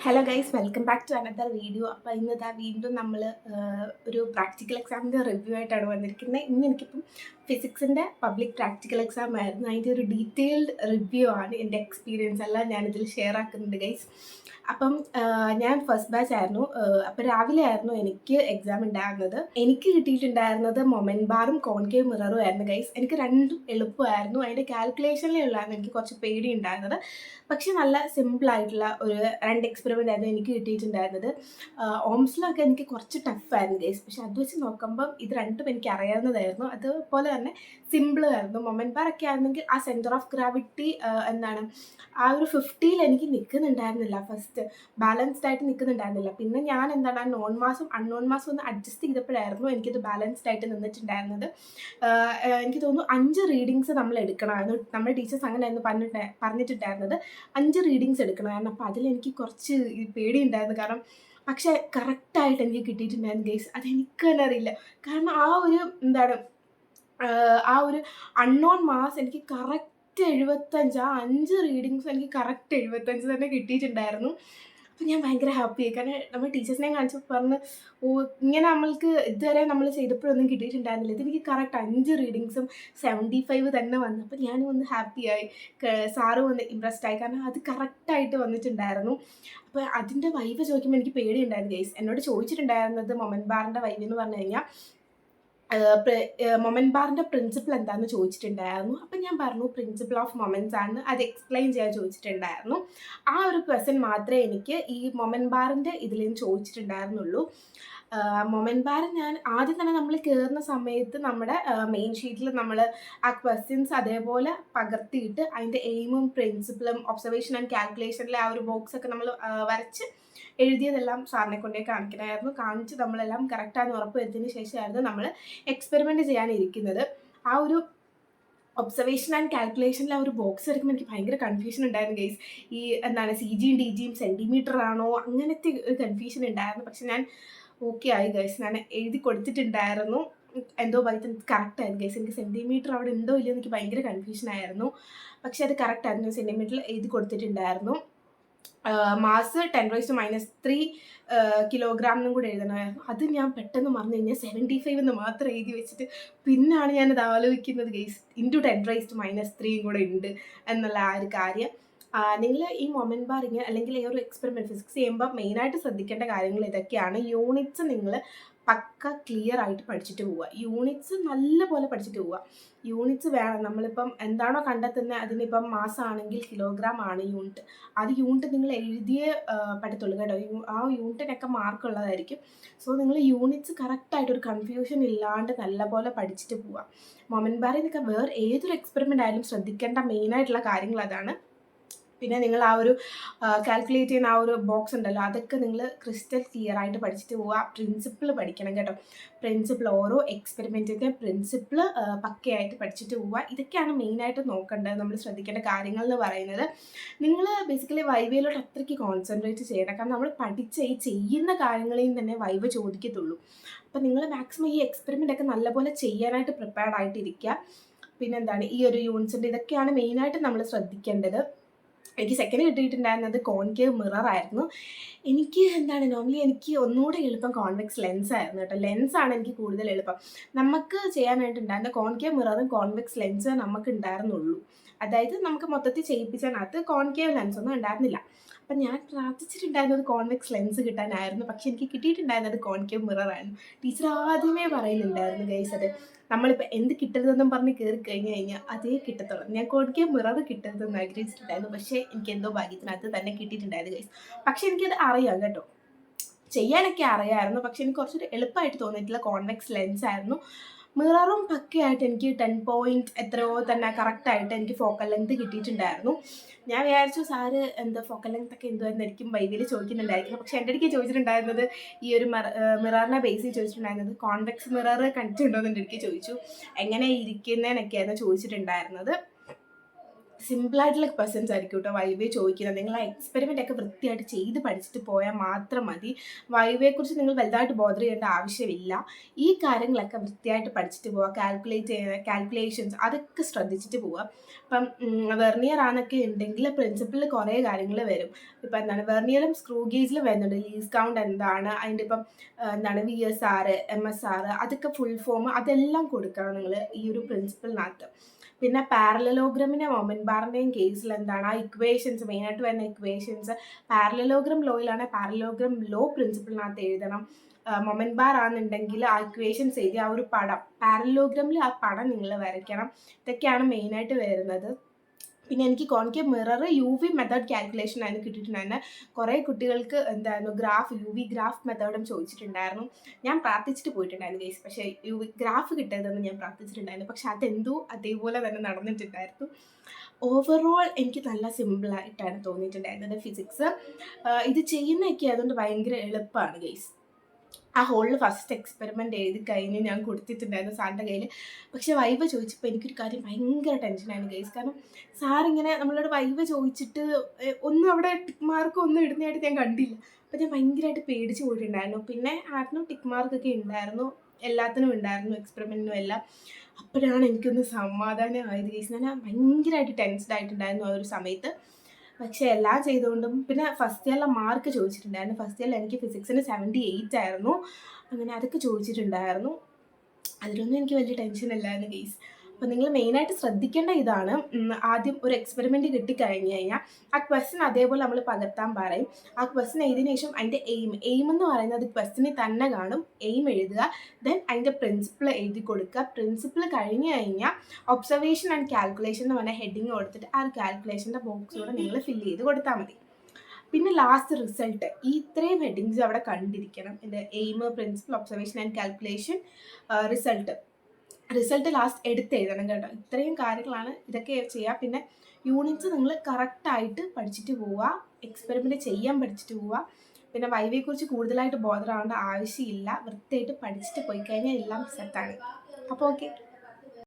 Hello guys, welcome back to another video. അപ്പോൾ ഇന്നത്തെ വീണ്ടും നമ്മൾ ഒരു പ്രാക്ടിക്കൽ എക്സാമിൻ്റെ റിവ്യൂ ആയിട്ടാണ് വന്നിരിക്കുന്നത്. ഇന്ന് എനിക്കിപ്പം ഫിസിക്സിൻ്റെ പബ്ലിക് പ്രാക്ടിക്കൽ എക്സാം ആയിരുന്നു. അതിൻ്റെ ഒരു ഡീറ്റെയിൽഡ് റിവ്യൂ ആണ്. എൻ്റെ എക്സ്പീരിയൻസ് എല്ലാം ഞാനിതിൽ ഷെയർ ആക്കുന്നുണ്ട് ഗൈസ്. അപ്പം ഞാൻ ഫസ്റ്റ് ബാച്ച് ആയിരുന്നു. അപ്പോൾ രാവിലെ ആയിരുന്നു എനിക്ക് എക്സാം ഉണ്ടായിരുന്നത്. എനിക്ക് കിട്ടിയിട്ടുണ്ടായിരുന്നത് മൊമെൻറ്റ് ബാറും കോൺകേവ് മിററും ആയിരുന്നു ഗൈസ്. എനിക്ക് രണ്ടും എളുപ്പമായിരുന്നു. അതിൻ്റെ കാൽക്കുലേഷനിലുള്ളതാണ് എനിക്ക് കുറച്ച് പേടി ഉണ്ടായിരുന്നത്. പക്ഷെ നല്ല സിമ്പിളായിട്ടുള്ള ഒരു രണ്ട് എക്സ്പെരിമെൻ്റ് ആയിരുന്നു എനിക്ക് കിട്ടിയിട്ടുണ്ടായിരുന്നത്. ഓംസിലൊക്കെ എനിക്ക് കുറച്ച് ടഫായിരുന്നു ഗൈസ്. പക്ഷെ അത് വെച്ച് നോക്കുമ്പം ഇത് രണ്ടും എനിക്ക് അറിയാവുന്നതായിരുന്നു. അതുപോലെ തന്നെ സിമ്പിളായിരുന്നു. മൊമെൻറ്റ് ബാർ ഒക്കെ ആയിരുന്നെങ്കിൽ ആ സെൻറ്റർ ഓഫ് ഗ്രാവിറ്റി ആ ഒരു 50 എനിക്ക് നിൽക്കുന്നുണ്ടായിരുന്നില്ല. ഫസ്റ്റ് ബാലൻസ്ഡ് ആയിട്ട് നിൽക്കുന്നുണ്ടായിരുന്നില്ല. പിന്നെ ഞാൻ എന്താണ് ആ നോൺ മാസും അൺനോൺ മാസും ഒന്ന് അഡ്ജസ്റ്റ് ചെയ്തപ്പോഴായിരുന്നു എനിക്കിത് ബാലൻസ്ഡ് ആയിട്ട് നിന്നിട്ടുണ്ടായിരുന്നത്. എനിക്ക് തോന്നുന്നു 5 റീഡിങ്സ് നമ്മൾ എടുക്കണമായിരുന്നു. നമ്മുടെ ടീച്ചേഴ്സ് അങ്ങനെയായിരുന്നു പറഞ്ഞിട്ടുണ്ടായിരുന്നത്. 5 റീഡിങ്സ് എടുക്കണമായിരുന്നു. അപ്പോൾ അതിലെനിക്ക് കുറച്ച് പേടിയുണ്ടായിരുന്നു. കാരണം പക്ഷേ കറക്റ്റായിട്ട് എനിക്ക് കിട്ടിയിട്ടുണ്ടായിരുന്നു ഗൈസ്. അതെനിക്ക് തന്നെ അറിയില്ല. കാരണം ആ ഒരു അൺനോൺ മാസ് എനിക്ക് കറക്റ്റ് 75, ആ 5 റീഡിങ്സും എനിക്ക് കറക്റ്റ് 75 തന്നെ കിട്ടിയിട്ടുണ്ടായിരുന്നു. അപ്പം ഞാൻ ഭയങ്കര ഹാപ്പിയായി. കാരണം നമ്മൾ ടീച്ചേഴ്സിനെ കാണിച്ചപ്പോൾ പറഞ്ഞ് ഇങ്ങനെ നമ്മൾക്ക് ഇതുവരെ നമ്മൾ ചെയ്തപ്പോഴൊന്നും കിട്ടിയിട്ടുണ്ടായിരുന്നില്ല. ഇതെനിക്ക് കറക്റ്റ് 5 റീഡിങ്സും 75 തന്നെ വന്നു. അപ്പം ഞാനും ഒന്ന് ഹാപ്പിയായി. സാറും ഒന്ന് ഇമ്പ്രസ്ഡ് ആയി. കാരണം അത് കറക്റ്റായിട്ട് വന്നിട്ടുണ്ടായിരുന്നു. അപ്പോൾ അതിൻ്റെ വൈവ് ചോദിക്കുമ്പോൾ എനിക്ക് പേടിയുണ്ടായിരുന്നു ഗൈസ്. എന്നോട് ചോദിച്ചിട്ടുണ്ടായിരുന്നത് മൊമെൻറ്റ് ബാറിൻ്റെ വൈവ് എന്ന് പറഞ്ഞു കഴിഞ്ഞാൽ മൊമെൻറ്റ് ബാറിൻ്റെ പ്രിൻസിപ്പിൾ എന്താണെന്ന് ചോദിച്ചിട്ടുണ്ടായിരുന്നു. അപ്പം ഞാൻ പറഞ്ഞു പ്രിൻസിപ്പിൾ ഓഫ് മൊമെൻറ്റ്സ് ആണ്, അത് എക്സ്പ്ലെയിൻ ചെയ്യാൻ ചോദിച്ചിട്ടുണ്ടായിരുന്നു. ആ ഒരു ക്വസ്റ്റ്യൻ മാത്രമേ എനിക്ക് ഈ മൊമെൻറ്റ് ബാറിൻ്റെ ഇതിൽ നിന്ന് ചോദിച്ചിട്ടുണ്ടായിരുന്നുള്ളൂ. മൊമെൻറ്റ് ബാർ ഞാൻ ആദ്യം തന്നെ നമ്മൾ കയറുന്ന സമയത്ത് നമ്മുടെ മെയിൻ ഷീറ്റിൽ നമ്മൾ ആ ക്വസ്റ്റ്യൻസ് അതേപോലെ പകർത്തിയിട്ട് അതിൻ്റെ എയിമും പ്രിൻസിപ്പിളും ഒബ്സർവേഷൻ ആൻഡ് കാൽക്കുലേഷനിലെ ആ ഒരു ബോക്സൊക്കെ നമ്മൾ വരച്ച് എഴുതിയതെല്ലാം സാറിനെ കൊണ്ടേ കാണിക്കണമായിരുന്നു. കാണിച്ച് നമ്മളെല്ലാം കറക്റ്റാണെന്ന് ഉറപ്പ് വരുത്തിയതിന് ശേഷമായിരുന്നു നമ്മൾ എക്സ്പെരിമെൻറ്റ് ചെയ്യാനിരിക്കുന്നത്. ആ ഒരു ഒബ്സർവേഷൻ ആൻഡ് കാൽക്കുലേഷനിൽ ആ ഒരു ബോക്സ് എടുക്കുമ്പോൾ എനിക്ക് ഭയങ്കര കൺഫ്യൂഷൻ ഉണ്ടായിരുന്നു ഗൈസ്. ഈ CGയും DGയും സെൻറ്റിമീറ്റർ ആണോ അങ്ങനത്തെ ഒരു കൺഫ്യൂഷൻ ഉണ്ടായിരുന്നു. പക്ഷെ ഞാൻ ഓക്കെ ആയി ഗൈസ്. ഞാൻ എഴുതി കൊടുത്തിട്ടുണ്ടായിരുന്നു. എന്തോ ഭാഗ്യത്തിന് കറക്റ്റായിരുന്നു ഗൈസ്. എനിക്ക് സെൻറ്റിമീറ്റർ അവിടെ ഉണ്ടോ ഇല്ലയോ എനിക്ക് ഭയങ്കര കൺഫ്യൂഷൻ ആയിരുന്നു. പക്ഷെ അത് കറക്റ്റായിരുന്നു. സെൻറ്റിമീറ്ററിൽ എഴുതി കൊടുത്തിട്ടുണ്ടായിരുന്നു. മാസ് 10⁻³ കിലോഗ്രാം എന്നും കൂടെ എഴുതണമായിരുന്നു. അത് ഞാൻ പെട്ടെന്ന് മറന്നു കഴിഞ്ഞാൽ 75 എന്ന് മാത്രം എഴുതി വെച്ചിട്ട് പിന്നാണ് ഞാനത് ആലോചിക്കുന്നത് ഗൈസ്. ഇൻറ്റു 10⁻³ കൂടെ ഉണ്ട് എന്നുള്ള ആ ഒരു കാര്യം. നിങ്ങൾ ഈ മൊമെൻറ്റ് ബാർ അല്ലെങ്കിൽ ഈ ഒരു എക്സ്പെരിമെൻറ്റ് ഫിസിക്സ് ചെയ്യുമ്പോൾ മെയിനായിട്ട് ശ്രദ്ധിക്കേണ്ട കാര്യങ്ങൾ ഇതൊക്കെയാണ്. യൂണിറ്റ്സ് നിങ്ങൾ പക്ക ക്ലിയർ ആയിട്ട് പഠിച്ചിട്ട് പോവുക. യൂണിറ്റ്സ് നല്ലപോലെ പഠിച്ചിട്ട് പോവുക. യൂണിറ്റ്സ് വേണം. നമ്മളിപ്പം എന്താണോ കണ്ടെത്തുന്നത് അതിനിപ്പം മാസമാണെങ്കിൽ കിലോഗ്രാം ആണ് യൂണിറ്റ്. അത് യൂണിറ്റ് നിങ്ങൾ എഴുതിയേ പറ്റത്തുള്ളൂ കേട്ടോ. ആ യൂണിറ്റിനൊക്കെ മാർക്കുള്ളതായിരിക്കും. സോ നിങ്ങൾ യൂണിറ്റ്സ് കറക്റ്റായിട്ടൊരു കൺഫ്യൂഷൻ ഇല്ലാണ്ട് നല്ലപോലെ പഠിച്ചിട്ട് പോവുക. മൊമെൻറ്റ് ബാറിൽ നിന്നൊക്കെ വേറെ ഏതൊരു എക്സ്പെരിമെൻ്റ് ആയാലും ശ്രദ്ധിക്കേണ്ട മെയിനായിട്ടുള്ള കാര്യങ്ങൾ അതാണ്. പിന്നെ നിങ്ങൾ ആ ഒരു കാൽക്കുലേറ്റ് ചെയ്യുന്ന ആ ഒരു ബോക്സ് ഉണ്ടല്ലോ, അതൊക്കെ നിങ്ങൾ ക്രിസ്റ്റൽ ക്ലിയർ ആയിട്ട് പഠിച്ചിട്ട് പോവുക. പ്രിൻസിപ്പിൾ പഠിക്കണം കേട്ടോ. പ്രിൻസിപ്പിൾ ഓരോ എക്സ്പെരിമെൻറ്റിൻ്റെ പ്രിൻസിപ്പിൾ പക്കയായിട്ട് പഠിച്ചിട്ട് പോവുക. ഇതൊക്കെയാണ് മെയിനായിട്ട് നോക്കേണ്ടത്, നമ്മൾ ശ്രദ്ധിക്കേണ്ട കാര്യങ്ങൾ എന്ന് പറയുന്നത്. നിങ്ങൾ ബേസിക്കലി വൈവയിലോട്ട് അത്രയ്ക്ക് കോൺസെൻട്രേറ്റ് ചെയ്യണം. കാരണം നമ്മൾ പഠിച്ച ഈ ചെയ്യുന്ന കാര്യങ്ങളിൽ തന്നെ വൈവ ചോദിക്കത്തുള്ളൂ. അപ്പം നിങ്ങൾ മാക്സിമം ഈ എക്സ്പെരിമെൻ്റ് ഒക്കെ നല്ലപോലെ ചെയ്യാനായിട്ട് പ്രിപ്പയർഡ് ആയിട്ടിരിക്കുക. പിന്നെന്താണ് ഈ ഒരു യൂണിറ്റ്സിൻ്റെ ഇതൊക്കെയാണ് മെയിനായിട്ട് നമ്മൾ ശ്രദ്ധിക്കേണ്ടത്. എനിക്ക് സെക്കൻഡ് കിട്ടിയിട്ടുണ്ടായിരുന്നത് കോൺകേവ് മിറർ ആയിരുന്നു. എനിക്ക് നോർമലി എനിക്ക് ഒന്നുകൂടെ എളുപ്പം കോൺവെക്സ് ലെൻസ് ആയിരുന്നു കേട്ടോ. ലെൻസാണ് എനിക്ക് കൂടുതൽ എളുപ്പം. നമുക്ക് ചെയ്യാനായിട്ടുണ്ടായിരുന്ന കോൺകേവ് മിററും കോൺവെക്സ് ലെൻസ് നമുക്ക് ഉണ്ടായിരുന്നുള്ളൂ. അതായത് നമുക്ക് മൊത്തത്തിൽ ചെയ്യിപ്പിച്ചതിനകത്ത് കോൺകേവ് ലെൻസ് ഒന്നും ഉണ്ടായിരുന്നില്ല. അപ്പം ഞാൻ പ്രാർത്ഥിച്ചിട്ടുണ്ടായിരുന്നത് കോൺവെക്സ് ലെൻസ് കിട്ടാനായിരുന്നു. പക്ഷെ എനിക്ക് കിട്ടിയിട്ടുണ്ടായിരുന്നത് കോൺകേവ് മിററായിരുന്നു. ടീച്ചർ ആദ്യമേ പറയുന്നുണ്ടായിരുന്നു ഗൈസ്, അത് നമ്മളിപ്പോൾ എന്ത് കിട്ടരുതെന്നും പറഞ്ഞ് കയറി കഴിഞ്ഞാൽ അതേ കിട്ടത്തുള്ളൂ. ഞാൻ കോൺകേവ് മിറർ കിട്ടരുതെന്ന് ആഗ്രഹിച്ചിട്ടുണ്ടായിരുന്നു. പക്ഷേ എനിക്ക് എന്തോ ഭാഗ്യത്തിനകത്ത് തന്നെ കിട്ടിയിട്ടുണ്ടായിരുന്നു ഗൈസ്. പക്ഷെ എനിക്കത് അറിയാം കേട്ടോ, ചെയ്യാനൊക്കെ അറിയാമായിരുന്നു. പക്ഷെ എനിക്ക് കുറച്ചൊരു എളുപ്പമായിട്ട് തോന്നിയിട്ടുള്ള കോൺവെക്സ് ലെൻസ് ആയിരുന്നു. മിററും പക്കയായിട്ട് എനിക്ക് 10 പോയിൻറ്റ് എത്രയോ തന്നെ കറക്റ്റായിട്ട് എനിക്ക് ഫോക്കൽ ലെങ്ത് കിട്ടിയിട്ടുണ്ടായിരുന്നു. ഞാൻ വിചാരിച്ചു സാറ് എന്താ ഫോക്കൽ ലെങ്ത് ഒക്കെ എന്തുവായിരുന്നായിരിക്കും വൈവിയിൽ ചോദിക്കുന്നുണ്ടായിരിക്കും. പക്ഷെ എൻ്റെ അടുക്ക് ചോദിച്ചിട്ടുണ്ടായിരുന്നത് ഈ ഒരു മിററിനെ ബേസ് ചെയ്ത് ചോദിച്ചിട്ടുണ്ടായിരുന്നത് കോൺവെക്സ് മിറർ കണ്ടിട്ടുണ്ടോ എന്ന് എൻ്റെ അടുക്ക് ചോദിച്ചു. എങ്ങനെ ഇരിക്കുന്നതിനൊക്കെയായിരുന്നു ചോദിച്ചിട്ടുണ്ടായിരുന്നത്. സിമ്പിളായിട്ടുള്ള ക്വസ്റ്റ്യൻസ് ആയിരിക്കും കേട്ടോ വൈവേ ചോദിക്കുന്നത്. നിങ്ങൾ ആ എക്സ്പെരിമെൻ്റ് ഒക്കെ വൃത്തിയായിട്ട് ചെയ്ത് പഠിച്ചിട്ട് പോയാൽ മാത്രം മതി. വൈവയെക്കുറിച്ച് നിങ്ങൾ വലുതായിട്ട് ബോദർ ചെയ്യേണ്ട ആവശ്യമില്ല. ഈ കാര്യങ്ങളൊക്കെ വൃത്തിയായിട്ട് പഠിച്ചിട്ട് പോവുക. കാൽക്കുലേഷൻസ് അതൊക്കെ ശ്രദ്ധിച്ചിട്ട് പോവുക. ഇപ്പം വെർണിയർ ആണെന്നൊക്കെ ഉണ്ടെങ്കിൽ പ്രിൻസിപ്പിളിൽ കുറേ കാര്യങ്ങൾ വരും. ഇപ്പം എന്താണ് വെർണിയറും സ്ക്രൂ ഗേജിലും വരുന്നുണ്ട്. ലീസ് കൗണ്ട് എന്താണ്, അതിൻ്റെ ഇപ്പം എന്താണ് VSR, MSR, അതൊക്കെ ഫുൾ ഫോം അതെല്ലാം കൊടുക്കണം നിങ്ങൾ ഈ ഒരു പ്രിൻസിപ്പിളിനകത്ത്. പിന്നെ പാരലലോഗ്രമിൻ്റെ മൊമെന്റ് ബാറിൻ്റെയും കേസിൽ എന്താണ് ആ ഇക്വേഷൻസ് മെയിനായിട്ട് വരുന്ന ഇക്വേഷൻസ് പാരലലോഗ്രം ലോയിലാണ് പാരലലോഗ്രം ലോ പ്രിൻസിപ്പിളിനകത്ത് എഴുതണം. മൊമെന്റ് ബാർ ആണെന്നുണ്ടെങ്കിൽ ആ ഇക്വേഷൻസ് എഴുതി ആ ഒരു പടം പാരലലോഗ്രമിൽ ആ പടം നിങ്ങൾ വരയ്ക്കണം. ഇതൊക്കെയാണ് മെയിനായിട്ട് വരുന്നത്. പിന്നെ എനിക്ക് concave mirror UV method calculation ആയിരുന്നു കിട്ടിയിട്ടുണ്ടായിരുന്നു. കുറേ കുട്ടികൾക്ക് എന്തായിരുന്നു UV ഗ്രാഫ് മെത്തേഡും ചോദിച്ചിട്ടുണ്ടായിരുന്നു. ഞാൻ പ്രാർത്ഥിച്ചിട്ട് പോയിട്ടുണ്ടായിരുന്നു ഗൈസ്. പക്ഷേ UV ഗ്രാഫ് കിട്ടിയതെന്ന് ഞാൻ പ്രാർത്ഥിച്ചിട്ടുണ്ടായിരുന്നു. പക്ഷെ അതെന്തോ അതേപോലെ തന്നെ നടന്നിട്ടുണ്ടായിരുന്നു. ഓവറോൾ എനിക്ക് നല്ല സിമ്പിളായിട്ടാണ് തോന്നിയിട്ടുണ്ടായിരുന്നത് ഫിസിക്സ്. ഇത് ചെയ്യുന്നതൊക്കെ അതുകൊണ്ട് ഭയങ്കര എളുപ്പമാണ് ഗൈസ്. ആ ഹോളിൽ ഫസ്റ്റ് എക്സ്പെരിമെൻ്റ് എഴുതി കഴിഞ്ഞ് ഞാൻ കൊടുത്തിട്ടുണ്ടായിരുന്നു സാറിൻ്റെ കയ്യിൽ. പക്ഷേ വൈവ ചോദിച്ചപ്പോൾ എനിക്കൊരു കാര്യം ഭയങ്കര ടെൻഷനായിരുന്നു ഗൈസ്. കാരണം സാറിങ്ങനെ നമ്മളോട് വൈവ ചോദിച്ചിട്ട് ഒന്നും അവിടെ ടിക്ക് മാർക്ക് ഒന്നും ഇടുന്നതായിട്ട് ഞാൻ കണ്ടില്ല. അപ്പോൾ ഞാൻ ഭയങ്കരമായിട്ട് പേടിച്ച് പോയിട്ടുണ്ടായിരുന്നു. പിന്നെ ആർട്ടിനും ടിക്ക് മാർക്കൊക്കെ ഉണ്ടായിരുന്നു, എല്ലാത്തിനും ഉണ്ടായിരുന്നു, എക്സ്പെരിമെൻറ്റിനും എല്ലാം. അപ്പോഴാണ് എനിക്കൊന്ന് സമാധാനമായത് ഗൈസ്. ഞാൻ ഭയങ്കരമായിട്ട് ടെൻസ്ഡ് ആയിട്ടുണ്ടായിരുന്നു ആ ഒരു സമയത്ത്. പക്ഷേ എല്ലാം ചെയ്തുകൊണ്ടും പിന്നെ ഫസ്റ്റ് ഇയറിലെ മാർക്ക് ചോദിച്ചിട്ടുണ്ടായിരുന്നു. ഫസ്റ്റ് ഇയറിൽ എനിക്ക് ഫിസിക്സിന് 78 ആയിരുന്നു. അങ്ങനെ അതൊക്കെ ചോദിച്ചിട്ടുണ്ടായിരുന്നു. അതിലൊന്നും എനിക്ക് വലിയ ടെൻഷൻ ഇല്ലായിരുന്നു ഗെയ്സ്. അപ്പോൾ നിങ്ങൾ മെയിനായിട്ട് ശ്രദ്ധിക്കേണ്ട ഇതാണ്, ആദ്യം ഒരു എക്സ്പെരിമെൻറ്റ് കിട്ടിക്കഴിഞ്ഞ് കഴിഞ്ഞാൽ ആ ക്വസ്റ്റ്യൻ അതേപോലെ നമ്മൾ പകർത്താൻ പറയും. ആ ക്വസ്റ്റ്യൻ എഴുതിയതിനു ശേഷം അതിൻ്റെ എയിം എന്ന് പറയുന്നത് ക്വസ്റ്റ്യനിൽ തന്നെ കാണും. എയിം എഴുതുക, ദെൻ അതിൻ്റെ പ്രിൻസിപ്പിൾ എഴുതി കൊടുക്കുക. പ്രിൻസിപ്പിൾ കഴിഞ്ഞ് കഴിഞ്ഞാൽ ഒബ്സർവേഷൻ ആൻഡ് കാൽക്കുലേഷൻ എന്ന് പറഞ്ഞ ഹെഡിങ് കൊടുത്തിട്ട് ആ ഒരു കാൽക്കുലേഷൻ്റെ ബോക്സിലൂടെ നിങ്ങൾ ഫില്ല് ചെയ്ത് കൊടുത്താൽ മതി. പിന്നെ ലാസ്റ്റ് റിസൾട്ട്, ഈ ഇത്രയും ഹെഡിങ്സ് അവിടെ കണ്ടിരിക്കണം. എൻ്റെ aim, principle, observation and calculation, result last എടുത്ത് എഴുതണം കേട്ടോ. ഇത്രയും കാര്യങ്ങളാണ്, ഇതൊക്കെ ചെയ്യുക. പിന്നെ യൂണിറ്റ്സ് നിങ്ങൾ കറക്റ്റായിട്ട് പഠിച്ചിട്ട് പോവുക, എക്സ്പെരിമെൻറ്റ് ചെയ്യാൻ പഠിച്ചിട്ട് പോവുക. പിന്നെ വൈവയെക്കുറിച്ച് കൂടുതലായിട്ട് ബോധർ ആവേണ്ട ആവശ്യമില്ല. വൃത്തിയായിട്ട് പഠിച്ചിട്ട് പോയി കഴിഞ്ഞാൽ എല്ലാം സെറ്റാണ്. അപ്പോൾ ഓക്കെ.